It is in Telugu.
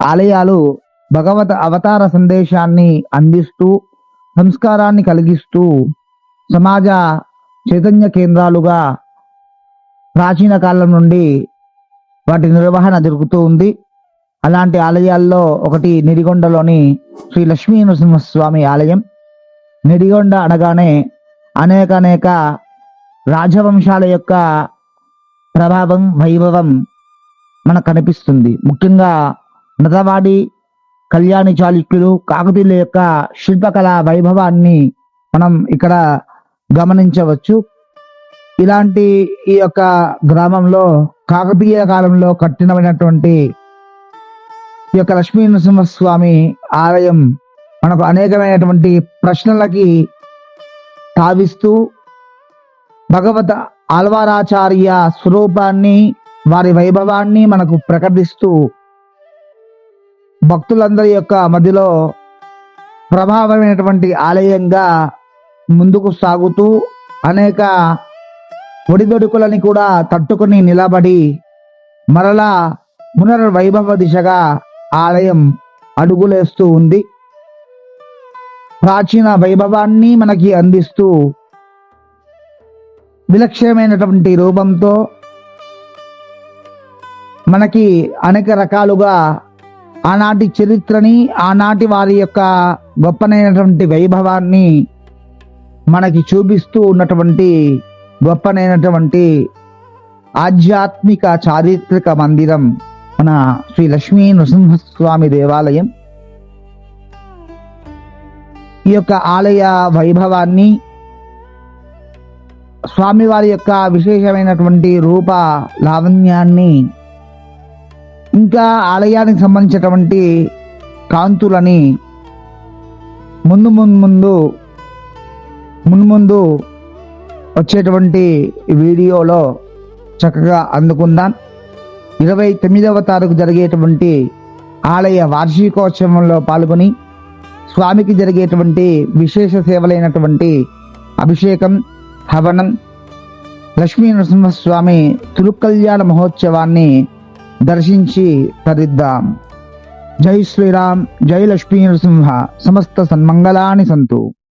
ఆలయాలు భగవత్ అవతార సందేశాన్ని అందిస్తూ సంస్కారాన్ని కలిగిస్తూ సమాజ చైతన్య కేంద్రాలుగా ప్రాచీన కాలం నుండి వాటి నిర్వహణ జరుగుతూ ఉంది. అలాంటి ఆలయాల్లో ఒకటి నిడిగొండలోని శ్రీ లక్ష్మీ నరసింహస్వామి ఆలయం. నిడిగొండ అనగానే అనేక రాజవంశాల యొక్క ప్రభావం, వైభవం మనకు కనిపిస్తుంది. ముఖ్యంగా నదవాడి, కళ్యాణి చాళుక్యులు, కాకతీయుల యొక్క శిల్పకళా వైభవాన్ని మనం ఇక్కడ గమనించవచ్చు. ఇలాంటి ఈ యొక్క గ్రామంలో కాకతీయ కాలంలో కట్టినమైనటువంటి ఈ యొక్క లక్ష్మీ నరసింహస్వామి ఆలయం మనకు అనేకమైనటువంటి ప్రశ్నలకి తావిస్తూ భగవత్ ఆళ్వారాచార్య స్వరూపాన్ని, వారి వైభవాన్ని మనకు ప్రకటిస్తూ భక్తులందరి యొక్క మధ్యలో ప్రభావమైనటువంటి ఆలయంగా ముందుకు సాగుతూ అనేక ఒడిదొడుకులని కూడా తట్టుకుని నిలబడి మరలా పునర్వైభవ దిశగా ఆలయం అడుగులేస్తూ ఉంది. ప్రాచీన వైభవాన్ని మనకి అందిస్తూ విలక్షణమైనటువంటి రూపంతో మనకి అనేక రకాలుగా ఆనాటి చరిత్రని, ఆనాటి వారి యొక్క గొప్పనైనటువంటి వైభవాన్ని మనకి చూపిస్తూ ఉన్నటువంటి గొప్పనైనటువంటి ఆధ్యాత్మిక చారిత్రక మందిరం మన శ్రీ లక్ష్మీ నరసింహస్వామి దేవాలయం. ఈ యొక్క ఆలయ వైభవాన్ని, స్వామివారి యొక్క విశేషమైనటువంటి రూప లావణ్యాన్ని, ఇంకా ఆలయానికి సంబంధించినటువంటి కాంతులని ముందు వచ్చేటువంటి వీడియోలో చక్కగా అందుకుందాం. 29వ తారీఖు జరిగేటువంటి ఆలయ వార్షికోత్సవంలో పాల్గొని స్వామికి జరిగేటువంటి విశేష సేవలైనటువంటి అభిషేకం, హవనం, లక్ష్మీ నరసింహస్వామి తిరుకల్యాణ మహోత్సవాన్ని దర్శించి తరిద్దాం. జై శ్రీరామ్, జై లక్ష్మీ నరసింహ, సమస్త సన్మంగళాని సంతు.